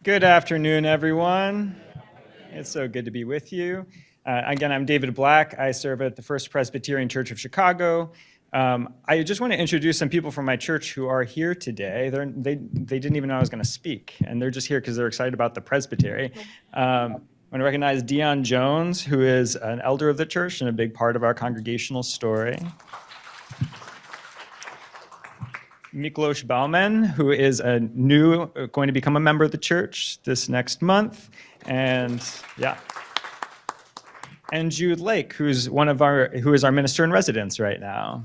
Good afternoon, everyone. It's so good to be with you. Again, I'm David Black. I serve at the First Presbyterian Church of Chicago. I just want to introduce some people from my church who are here today. They didn't even know I was going to speak, and they're just here because they're excited about the Presbytery. I want to recognize Dion Jones, who is an elder of the church and a big part of our congregational story. Miklos Bauman, who is going to become a member of the church this next month, and Jude Lake, who is our minister in residence right now.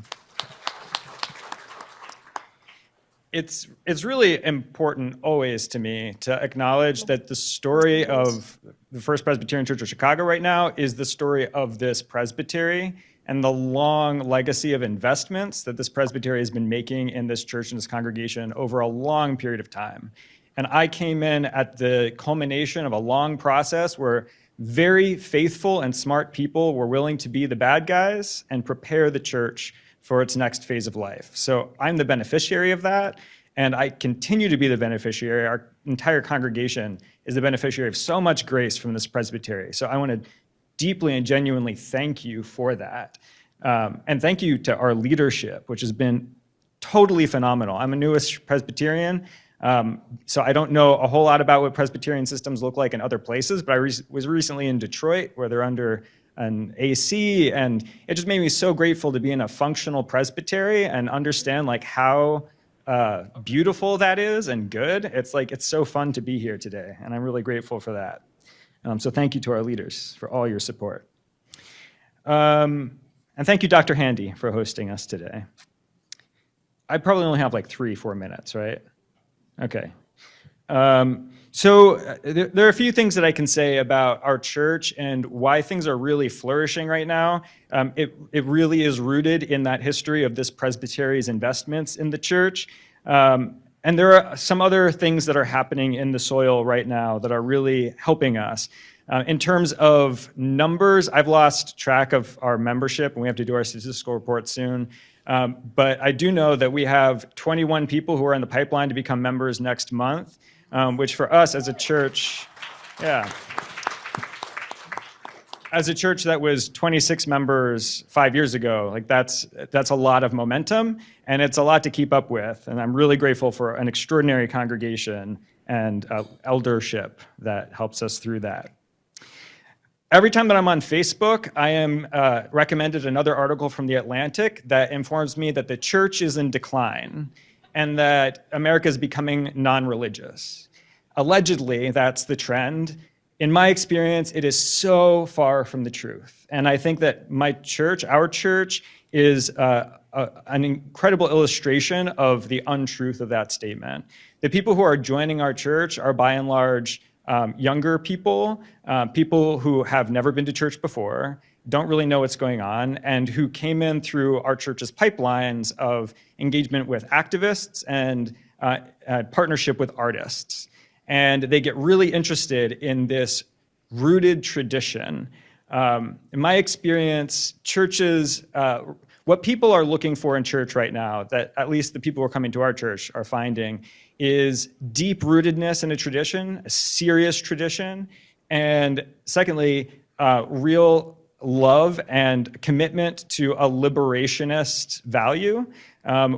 It's really important always to me to acknowledge that the story of the First Presbyterian Church of Chicago right now is the story of this presbytery and the long legacy of investments that this presbytery has been making in this church and this congregation over a long period of time. And I came in at the culmination of a long process where very faithful and smart people were willing to be the bad guys and prepare the church for its next phase of life. So I'm the beneficiary of that, and I continue to be the beneficiary. Our entire congregation is the beneficiary of so much grace from this presbytery. So I want to deeply and genuinely thank you for that. And thank you to our leadership, which has been totally phenomenal. I'm a newest Presbyterian, so I don't know a whole lot about what Presbyterian systems look like in other places, but I was recently in Detroit where they're under an AC, and it just made me so grateful to be in a functional presbytery and understand like how beautiful that is and good. It's so fun to be here today, and I'm really grateful for that. So thank you to our leaders for all your support. And thank you, Dr. Handy, for hosting us today. I probably only have like 3-4 minutes, right? Okay. So there are a few things that I can say about our church and why things are really flourishing right now. It really is rooted in that history of this presbytery's investments in the church. And there are some other things that are happening in the soil right now that are really helping us. In terms of numbers, I've lost track of our membership, and we have to do our statistical report soon. But I do know that we have 21 people who are in the pipeline to become members next month, which for us as a church, as a church that was 26 members 5 years ago, like that's a lot of momentum, and it's a lot to keep up with. And I'm really grateful for an extraordinary congregation and eldership that helps us through that. Every time that I'm on Facebook, I am recommended another article from The Atlantic that informs me that the church is in decline and that America is becoming non-religious. Allegedly, that's the trend. In my experience, it is so far from the truth. And I think that my church, our church, is an incredible illustration of the untruth of that statement. The people who are joining our church are by and large younger people, people who have never been to church before, don't really know what's going on, and who came in through our church's pipelines of engagement with activists and partnership with artists. And they get really interested in this rooted tradition. In my experience, churches, what people are looking for in church right now, that at least the people who are coming to our church are finding, is deep rootedness in a tradition, a serious tradition, and secondly, real love and commitment to a liberationist value,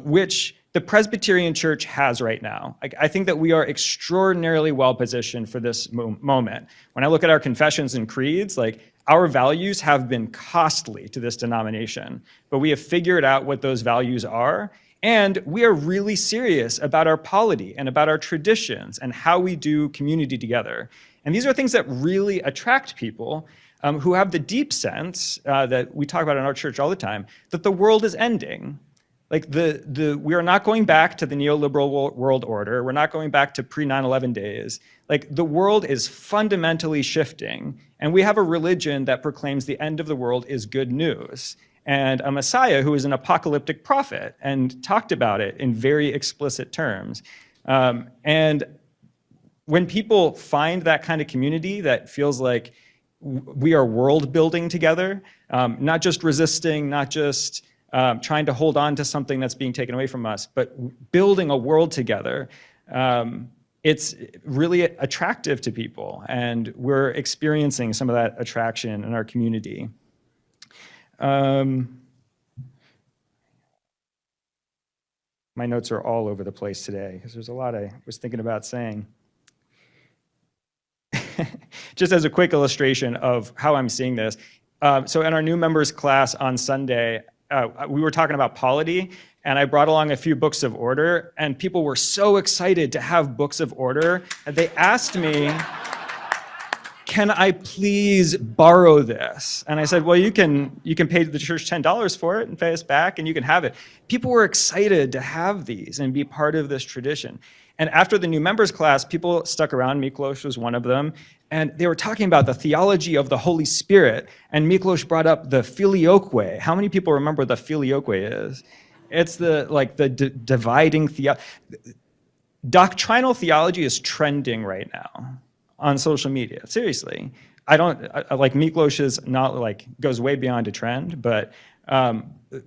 which the Presbyterian Church has right now. I think that we are extraordinarily well positioned for this moment. When I look at our confessions and creeds, our values have been costly to this denomination, but we have figured out what those values are, and we are really serious about our polity and about our traditions and how we do community together. And these are things that really attract people who have the deep sense that we talk about in our church all the time, that the world is ending. We are not going back to the neoliberal world order. We're not going back to pre-9/11 days. The world is fundamentally shifting, and we have a religion that proclaims the end of the world is good news, and a Messiah who is an apocalyptic prophet and talked about it in very explicit terms. And when people find that kind of community that feels like we are world building together, not just resisting, not just trying to hold on to something that's being taken away from us, but building a world together, it's really attractive to people, and we're experiencing some of that attraction in our community. My notes are all over the place today because there's a lot I was thinking about saying. Just as a quick illustration of how I'm seeing this. So in our new members class on Sunday, we were talking about polity, and I brought along a few books of order, and people were so excited to have books of order that they asked me, can I please borrow this? And I said, well, you can pay the church $10 for it and pay us back, and you can have it. People were excited to have these and be part of this tradition. And after the new members class, people stuck around. Miklos was one of them. And they were talking about the theology of the Holy Spirit. And Miklos brought up the filioque. How many people remember what the filioque is? It's the dividing theology. Doctrinal theology is trending right now on social media. Seriously. Miklos is not goes way beyond a trend, but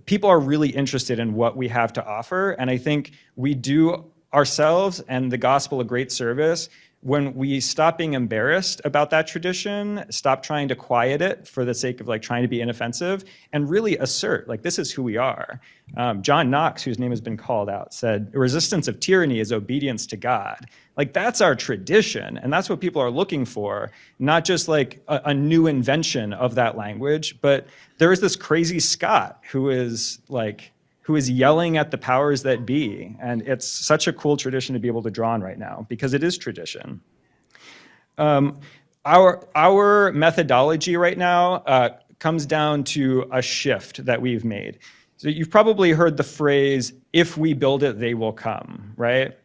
people are really interested in what we have to offer. And I think we do ourselves and the gospel a great service when we stop being embarrassed about that tradition, stop trying to quiet it for the sake of trying to be inoffensive, and really assert, this is who we are. John Knox, whose name has been called out, said, resistance of tyranny is obedience to God. That's our tradition, and that's what people are looking for, not just a new invention of that language, but there is this crazy Scot who is yelling at the powers that be. And it's such a cool tradition to be able to draw on right now because it is tradition. Our methodology right now comes down to a shift that we've made. So you've probably heard the phrase, if we build it, they will come, right?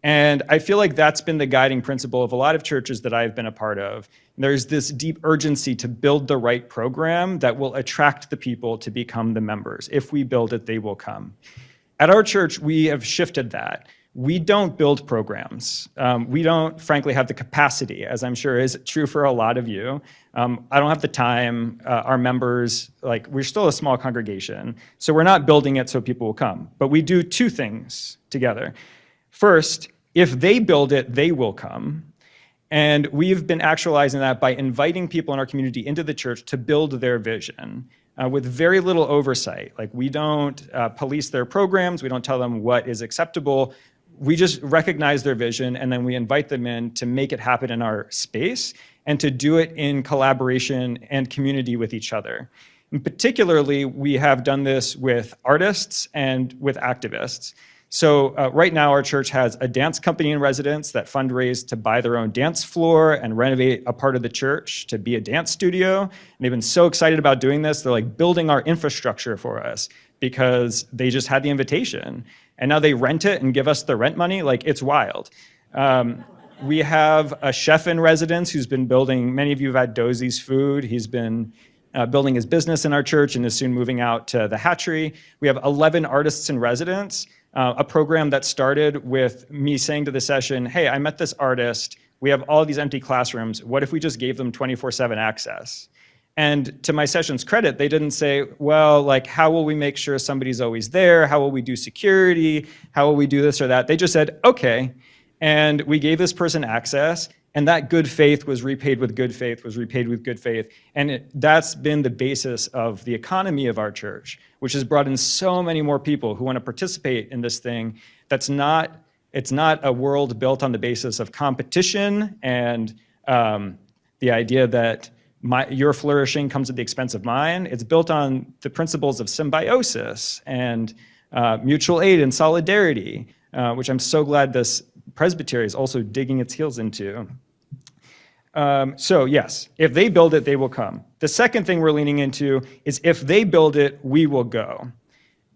And I feel like that's been the guiding principle of a lot of churches that I've been a part of. There's this deep urgency to build the right program that will attract the people to become the members. If we build it, they will come. At our church, we have shifted that. We don't build programs. We don't, frankly, have the capacity, as I'm sure is true for a lot of you. I don't have the time. Our members, we're still a small congregation, so we're not building it so people will come. But we do two things together. First, if they build it, they will come. And we've been actualizing that by inviting people in our community into the church to build their vision with very little oversight. We don't police their programs. We don't tell them what is acceptable. We just recognize their vision, and then we invite them in to make it happen in our space and to do it in collaboration and community with each other. And particularly, we have done this with artists and with activists. So right now, our church has a dance company in residence that fundraise to buy their own dance floor and renovate a part of the church to be a dance studio. And they've been so excited about doing this. They're building our infrastructure for us because they just had the invitation. And now they rent it and give us the rent money. It's wild. We have a chef in residence who's been building, many of you have had Dozie's Food. He's been building his business in our church and is soon moving out to the hatchery. We have 11 artists in residence. A program that started with me saying to the session, hey, I met this artist. We have all these empty classrooms. What if we just gave them 24/7 access? And to my session's credit, they didn't say, well, how will we make sure somebody's always there? How will we do security? How will we do this or that? They just said, okay. And we gave this person access, and that good faith was repaid with good faith, was repaid with good faith. And that's been the basis of the economy of our church, which has brought in so many more people who want to participate in this thing. It's not a world built on the basis of competition and the idea that your flourishing comes at the expense of mine. It's built on the principles of symbiosis and mutual aid and solidarity, which I'm so glad this Presbytery is also digging its heels into. So yes, if they build it, they will come. The second thing we're leaning into is if they build it, we will go.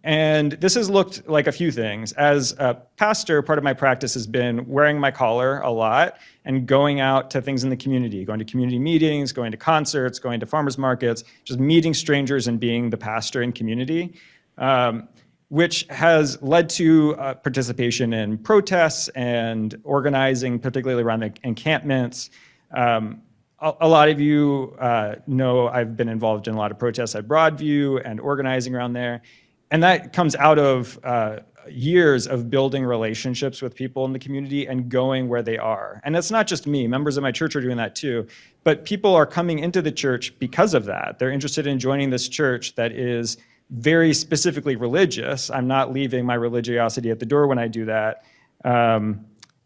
And this has looked like a few things. As a pastor, part of my practice has been wearing my collar a lot and going out to things in the community, going to community meetings, going to concerts, going to farmers markets, just meeting strangers and being the pastor in community, which has led to participation in protests and organizing, particularly around the encampments. A lot of you know I've been involved in a lot of protests at Broadview and organizing around there. And that comes out of years of building relationships with people in the community and going where they are. And it's not just me, members of my church are doing that too, but people are coming into the church because of that. They're interested in joining this church that is very specifically religious. I'm not leaving my religiosity at the door when I do that.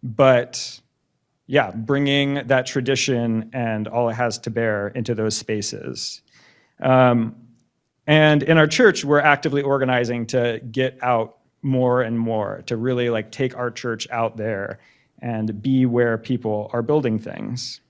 But yeah, bringing that tradition and all it has to bear into those spaces. And in our church, we're actively organizing to get out more and more, to really like take our church out there and be where people are building things.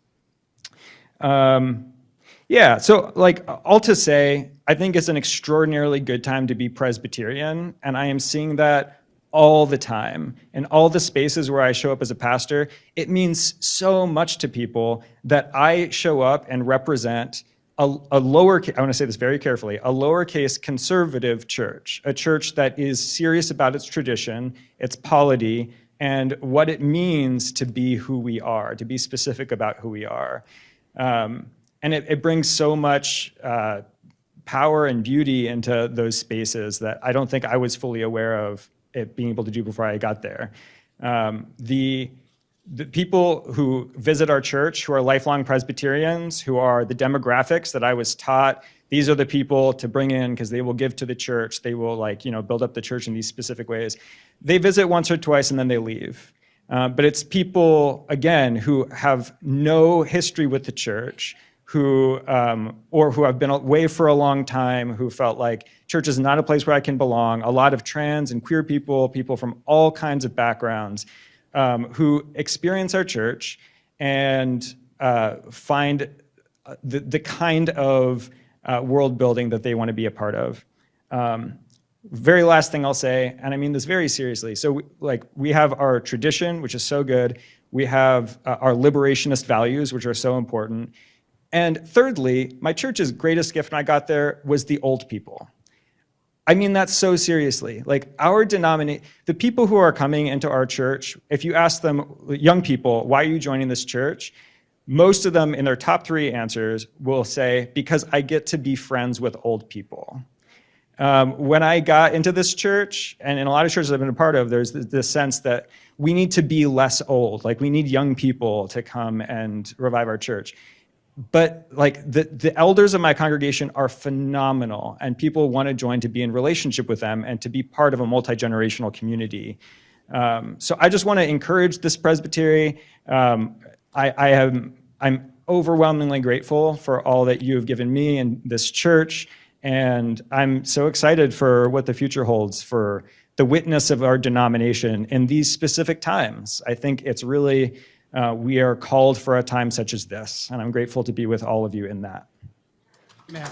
Yeah, so like all to say, I think it's an extraordinarily good time to be Presbyterian, and I am seeing that all the time. In all the spaces where I show up as a pastor, it means so much to people that I show up and represent a lower, I want to say this very carefully, a lowercase conservative church, a church that is serious about its tradition, its polity, and what it means to be who we are, to be specific about who we are. And it brings so much power and beauty into those spaces that I don't think I was fully aware of it being able to do before I got there. The people who visit our church, who are lifelong Presbyterians, who are the demographics that I was taught, these are the people to bring in because they will give to the church. They will build up the church in these specific ways. They visit once or twice and then they leave. But it's people, again, who have no history with the church, who have been away for a long time, who felt like church is not a place where I can belong. A lot of trans and queer people, people from all kinds of backgrounds, who experience our church and find the kind of world building that they want to be a part of. Very last thing I'll say, and I mean this very seriously. So we have our tradition, which is so good. We have our liberationist values, which are so important. And thirdly, my church's greatest gift when I got there was the old people. I mean that so seriously. Like the people who are coming into our church, if you ask them, young people, why are you joining this church? Most of them in their top 3 answers will say, because I get to be friends with old people. When I got into this church, and in a lot of churches I've been a part of, there's this sense that we need to be less old. Like we need young people to come and revive our church. But like the elders of my congregation are phenomenal, and people want to join to be in relationship with them and to be part of a multi-generational community. So I just want to encourage this presbytery. I'm overwhelmingly grateful for all that you have given me and this church, and I'm so excited for what the future holds for the witness of our denomination in these specific times. I think it's really we are called for a time such as this, and I'm grateful to be with all of you in that. Amen.